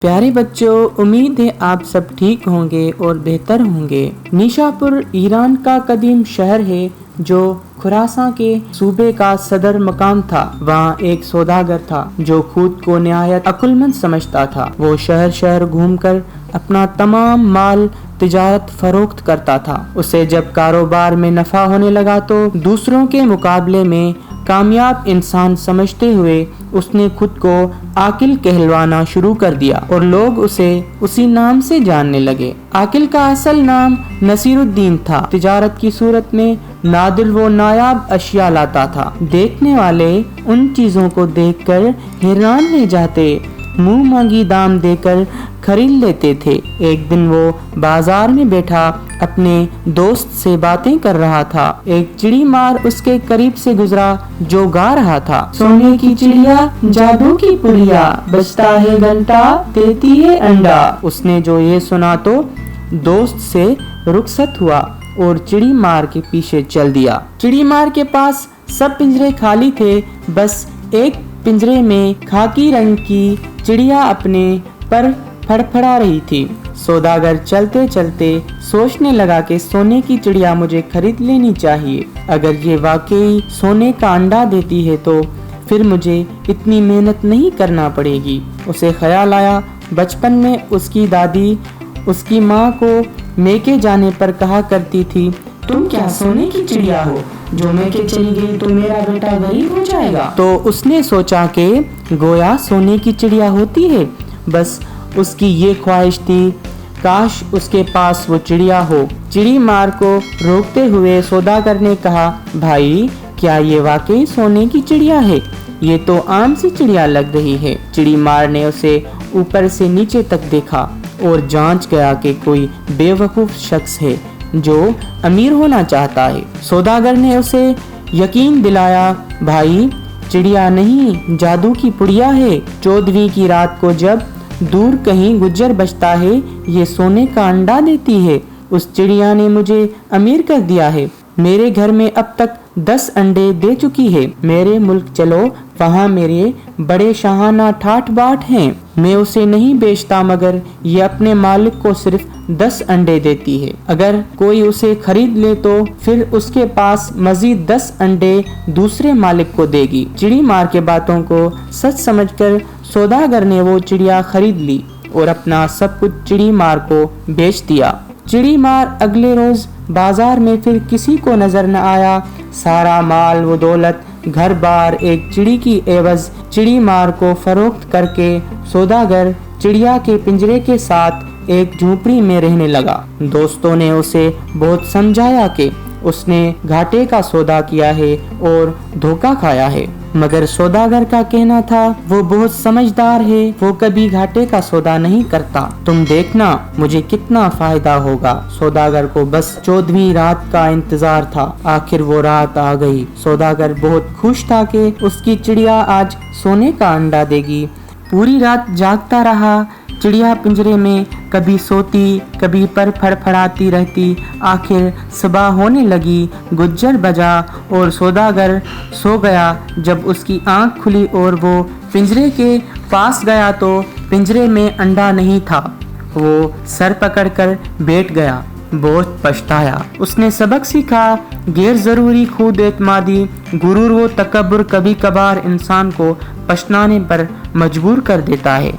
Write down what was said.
प्यारे बच्चों, उम्मीद है आप सब ठीक होंगे और बेहतर होंगे। निशापुर ईरान का कदीम शहर है जो खुरासान के सूबे का सदर मकाम था। वहाँ एक सौदागर था जो खुद को निहायत अक्लमंद समझता था। वो शहर शहर घूमकर अपना तमाम माल तिजारत फरोख्त करता था। उसे जब कारोबार में नफा होने लगा तो दूसरों के मुकाबले में कामयाब इंसान समझते हुए उसने खुद को आकिल कहलवाना शुरू कर दिया और लोग उसे उसी नाम से जानने लगे। आकिल का असल नाम नसीरुद्दीन था। तिजारत की सूरत में नादिर वो नायाब अशिया लाता था। देखने वाले उन चीजों को देखकर हैरान रह जाते, मुंह मांगी दाम देकर खरीद लेते थे। एक दिन वो बाजार में बैठा अपने दोस्त से बातें कर रहा था। एक चिड़ी मार उसके करीब से गुजरा जो गा रहा था, सोने की चिड़िया जादू की पुड़िया, बजता है घंटा देती है अंडा। उसने जो ये सुना तो दोस्त से रुखसत हुआ और चिड़ी मार के पीछे चल दिया। चिड़ी मार के पास सब पिंजरे खाली थे, बस एक पिंजरे में खाकी रंग की चिड़िया अपने पर फड़फड़ा रही थी। सौदागर चलते चलते सोचने लगा कि सोने की चिड़िया मुझे खरीद लेनी चाहिए। अगर ये वाकई सोने का अंडा देती है तो फिर मुझे इतनी मेहनत नहीं करना पड़ेगी। उसे ख्याल आया, बचपन में उसकी दादी उसकी माँ को मेके जाने पर कहा करती थी, तुम क्या सोने की चिड़िया हो, जो मेके चली गई तो मेरा बेटा गरीब हो जाएगा। तो उसने सोचा कि गोया सोने की चिड़िया होती है। बस उसकी ये ख्वाहिश थी, काश उसके पास वो चिड़िया हो। चिड़ी मार को रोकते हुए सौदागर ने कहा, भाई क्या ये वाकई सोने की चिड़िया है? ये तो आम सी चिड़िया लग रही है। चिड़ी मार ने उसे ऊपर से नीचे तक देखा और जांच गया कि कोई बेवकूफ शख्स है जो अमीर होना चाहता है। सौदागर ने उसे यकीन दिलाया, भाई चिड़िया नहीं, जादू की पुड़िया है। 14वीं की रात को जब दूर कहीं गुज्जर बजता है, ये सोने का अंडा देती है। उस चिड़िया ने मुझे अमीर कर दिया है। मेरे घर में अब तक 10 अंडे दे चुकी है। मेरे मुल्क चलो, वहाँ मेरे बड़े शाहाना ठाठ बाट हैं। मैं उसे नहीं बेचता, मगर ये अपने मालिक को सिर्फ 10 अंडे देती है। अगर कोई उसे खरीद ले तो फिर उसके पास मजीद 10 अंडे दूसरे मालिक को देगी। चिड़ी मार के बातों को सच समझकर सौदागर ने वो चिड़िया खरीद ली और अपना सब कुछ चिड़ी मार को बेच दिया। चिड़ी मार अगले रोज बाजार में फिर किसी को नजर न आया। सारा माल वो दौलत घर बार एक चिड़ी की एवज चिड़ी मार को फरोख्त करके सौदागर चिड़िया के पिंजरे के साथ एक झोपड़ी में रहने लगा। दोस्तों ने उसे बहुत समझाया कि उसने घाटे का सौदा किया है और धोखा खाया है, मगर सौदागर का कहना था वो बहुत समझदार है, वो कभी घाटे का सौदा नहीं करता। तुम देखना मुझे कितना फायदा होगा। सौदागर को बस 14वीं रात का इंतजार था। आखिर वो रात आ गई। सौदागर बहुत खुश था कि उसकी चिड़िया आज सोने का अंडा देगी। पूरी रात जागता रहा। चिड़िया पिंजरे में कभी सोती कभी पर फड़फड़ाती रहती। आखिर सुबह होने लगी, गुज्जर बजा और सौदागर सो गया। जब उसकी आंख खुली और वो पिंजरे के पास गया तो पिंजरे में अंडा नहीं था। वो सर पकड़कर बैठ गया, बहुत पछताया। उसने सबक सीखा, गैर जरूरी खुद एतमादी, गुरूर व तकब्बुर कभी कभार इंसान को पछताने पर मजबूर कर देता है।